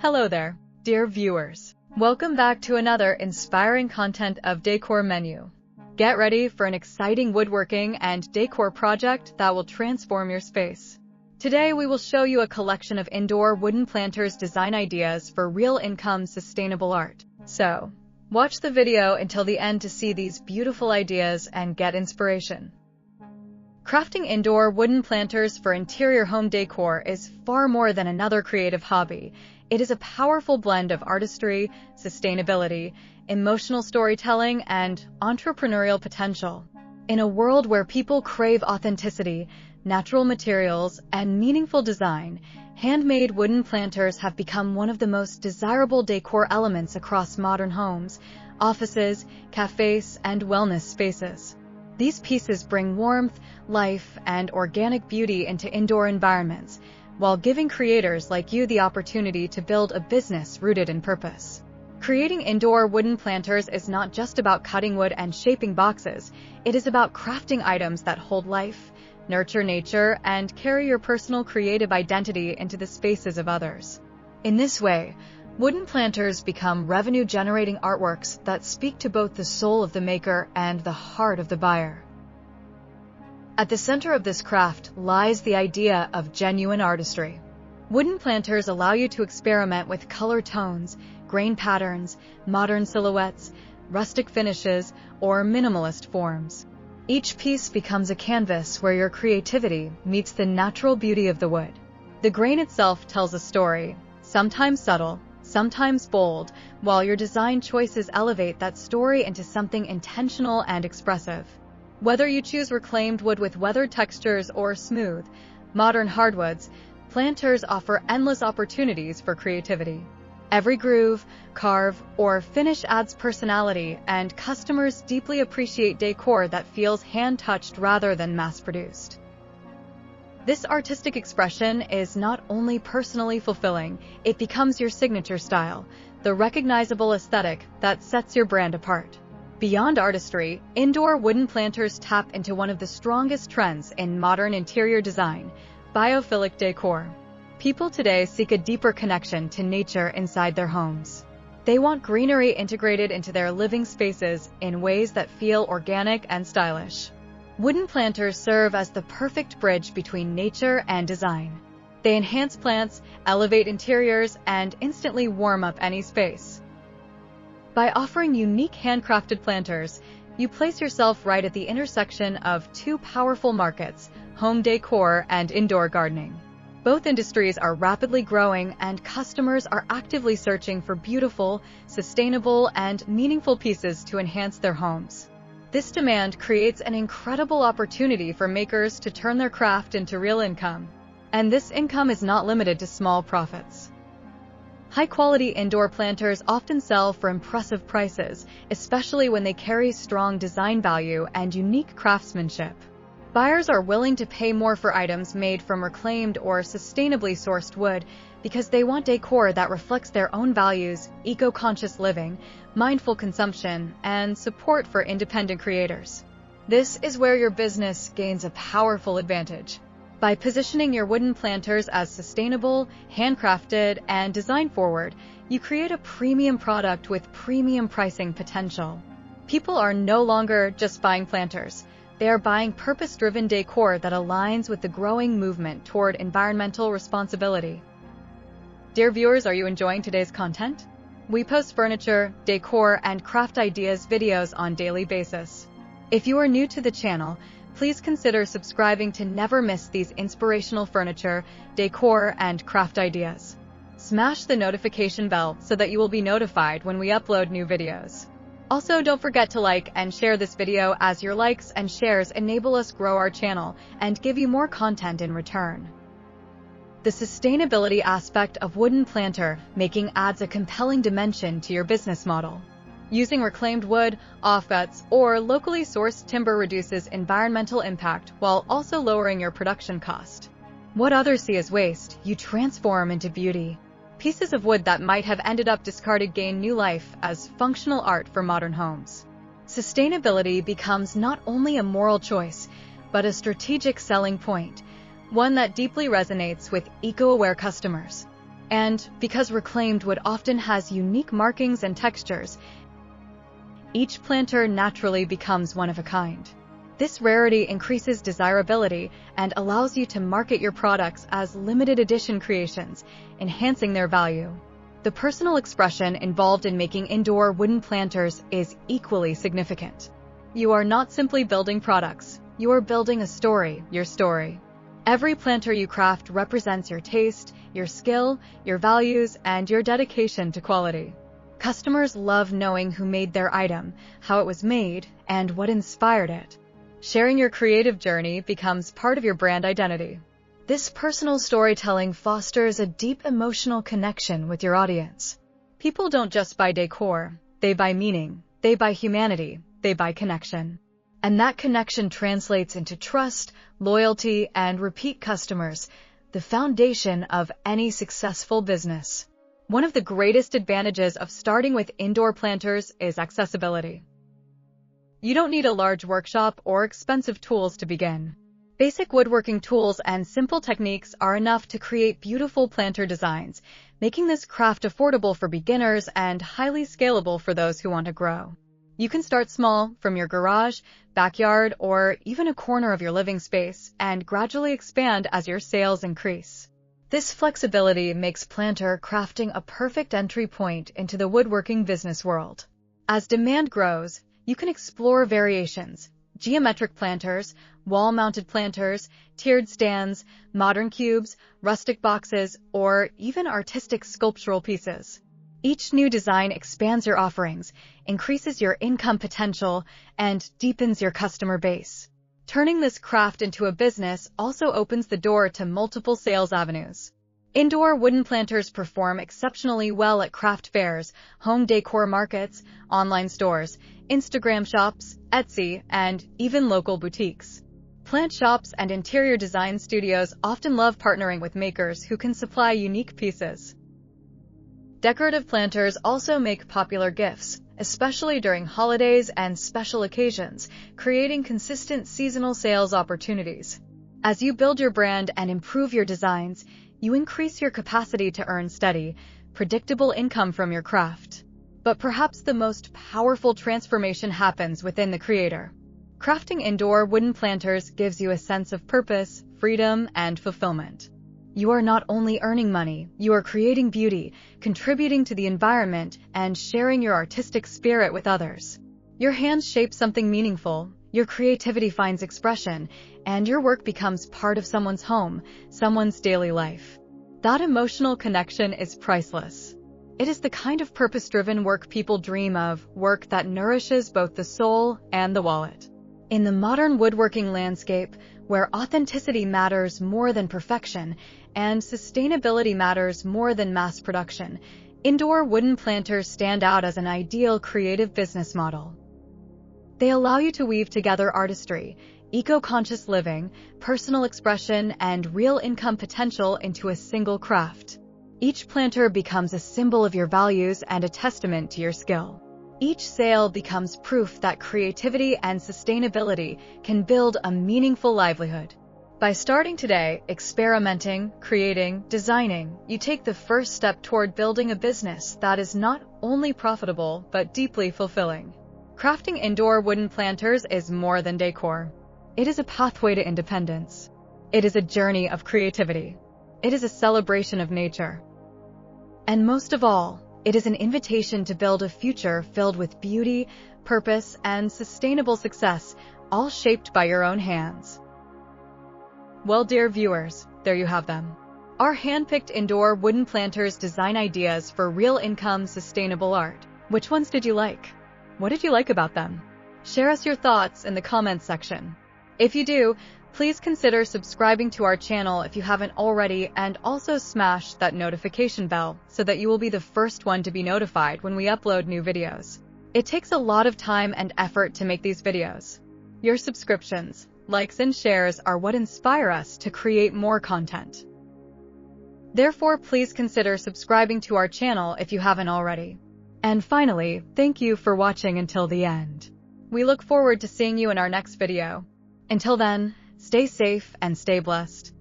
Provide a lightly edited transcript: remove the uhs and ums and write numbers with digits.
Hello there, dear viewers. Welcome back to another inspiring content of Decor Menu. Get ready for an exciting woodworking and decor project that will transform your space. Today we will show you a collection of indoor wooden planters design ideas for real income sustainable art. So, watch the video until the end to see these beautiful ideas and get inspiration. Crafting indoor wooden planters for interior home decor is far more than another creative hobby. It is a powerful blend of artistry, sustainability, emotional storytelling, and entrepreneurial potential. In a world where people crave authenticity, natural materials, and meaningful design, handmade wooden planters have become one of the most desirable decor elements across modern homes, offices, cafes, and wellness spaces. These pieces bring warmth, life, and organic beauty into indoor environments, while giving creators like you the opportunity to build a business rooted in purpose. Creating indoor wooden planters is not just about cutting wood and shaping boxes. It is about crafting items that hold life, nurture nature, and carry your personal creative identity into the spaces of others. In this way, wooden planters become revenue-generating artworks that speak to both the soul of the maker and the heart of the buyer. At the center of this craft lies the idea of genuine artistry. Wooden planters allow you to experiment with color tones, grain patterns, modern silhouettes, rustic finishes, or minimalist forms. Each piece becomes a canvas where your creativity meets the natural beauty of the wood. The grain itself tells a story, sometimes subtle, sometimes bold, while your design choices elevate that story into something intentional and expressive. Whether you choose reclaimed wood with weathered textures or smooth, modern hardwoods, planters offer endless opportunities for creativity. Every groove, carve, or finish adds personality, and customers deeply appreciate decor that feels hand-touched rather than mass-produced. This artistic expression is not only personally fulfilling, it becomes your signature style, the recognizable aesthetic that sets your brand apart. Beyond artistry, indoor wooden planters tap into one of the strongest trends in modern interior design, biophilic decor. People today seek a deeper connection to nature inside their homes. They want greenery integrated into their living spaces in ways that feel organic and stylish. Wooden planters serve as the perfect bridge between nature and design. They enhance plants, elevate interiors, and instantly warm up any space. By offering unique handcrafted planters, you place yourself right at the intersection of two powerful markets, home decor and indoor gardening. Both industries are rapidly growing, and customers are actively searching for beautiful, sustainable, and meaningful pieces to enhance their homes. This demand creates an incredible opportunity for makers to turn their craft into real income. And this income is not limited to small profits. High-quality indoor planters often sell for impressive prices, especially when they carry strong design value and unique craftsmanship. Buyers are willing to pay more for items made from reclaimed or sustainably sourced wood because they want decor that reflects their own values, eco-conscious living, mindful consumption, and support for independent creators. This is where your business gains a powerful advantage. By positioning your wooden planters as sustainable, handcrafted, and design-forward, you create a premium product with premium pricing potential. People are no longer just buying planters. They are buying purpose-driven decor that aligns with the growing movement toward environmental responsibility. Dear viewers, are you enjoying today's content? We post furniture, decor, and craft ideas videos on a daily basis. If you are new to the channel, please consider subscribing to never miss these inspirational furniture, decor, and craft ideas. Smash the notification bell so that you will be notified when we upload new videos. Also, don't forget to like and share this video, as your likes and shares enable us grow our channel and give you more content in return. The sustainability aspect of wooden planter making adds a compelling dimension to your business model. Using reclaimed wood, offcuts, or locally sourced timber reduces environmental impact while also lowering your production cost. What others see as waste, you transform into beauty. Pieces of wood that might have ended up discarded gain new life as functional art for modern homes. Sustainability becomes not only a moral choice, but a strategic selling point, one that deeply resonates with eco-aware customers. And because reclaimed wood often has unique markings and textures, each planter naturally becomes one of a kind. This rarity increases desirability and allows you to market your products as limited edition creations, enhancing their value. The personal expression involved in making indoor wooden planters is equally significant. You are not simply building products, you are building a story, your story. Every planter you craft represents your taste, your skill, your values, and your dedication to quality. Customers love knowing who made their item, how it was made, and what inspired it. Sharing your creative journey becomes part of your brand identity. This personal storytelling fosters a deep emotional connection with your audience. People don't just buy decor, they buy meaning, they buy humanity, they buy connection. And that connection translates into trust, loyalty, and repeat customers, the foundation of any successful business. One of the greatest advantages of starting with indoor planters is accessibility. You don't need a large workshop or expensive tools to begin. Basic woodworking tools and simple techniques are enough to create beautiful planter designs, making this craft affordable for beginners and highly scalable for those who want to grow. You can start small, from your garage, backyard, or even a corner of your living space, and gradually expand as your sales increase. This flexibility makes planter crafting a perfect entry point into the woodworking business world. As demand grows, you can explore variations: geometric planters, wall-mounted planters, tiered stands, modern cubes, rustic boxes, or even artistic sculptural pieces. Each new design expands your offerings, increases your income potential, and deepens your customer base. Turning this craft into a business also opens the door to multiple sales avenues. Indoor wooden planters perform exceptionally well at craft fairs, home decor markets, online stores, Instagram shops, Etsy, and even local boutiques. Plant shops and interior design studios often love partnering with makers who can supply unique pieces. Decorative planters also make popular gifts, especially during holidays and special occasions, creating consistent seasonal sales opportunities. As you build your brand and improve your designs, you increase your capacity to earn steady, predictable income from your craft. But perhaps the most powerful transformation happens within the creator. Crafting indoor wooden planters gives you a sense of purpose, freedom, and fulfillment. You are not only earning money, you are creating beauty, contributing to the environment, and sharing your artistic spirit with others. Your hands shape something meaningful, your creativity finds expression, and your work becomes part of someone's home, someone's daily life. That emotional connection is priceless. It is the kind of purpose-driven work people dream of, work that nourishes both the soul and the wallet. In the modern woodworking landscape, where authenticity matters more than perfection and sustainability matters more than mass production, indoor wooden planters stand out as an ideal creative business model. They allow you to weave together artistry, eco-conscious living, personal expression, and real income potential into a single craft. Each planter becomes a symbol of your values and a testament to your skill. Each sale becomes proof that creativity and sustainability can build a meaningful livelihood. By starting today, experimenting, creating, designing, you take the first step toward building a business that is not only profitable but deeply fulfilling. Crafting indoor wooden planters is more than decor. It is a pathway to independence. It is a journey of creativity. It is a celebration of nature. And most of all, it is an invitation to build a future filled with beauty, purpose, and sustainable success, all shaped by your own hands. Well, dear viewers, there you have them. Our hand-picked indoor wooden planters design ideas for real income, sustainable art. Which ones did you like? What did you like about them? Share us your thoughts in the comments section. If you do, please consider subscribing to our channel if you haven't already, and also smash that notification bell so that you will be the first one to be notified when we upload new videos. It takes a lot of time and effort to make these videos. Your subscriptions, likes, and shares are what inspire us to create more content. Therefore, please consider subscribing to our channel if you haven't already. And finally, thank you for watching until the end. We look forward to seeing you in our next video. Until then, stay safe and stay blessed.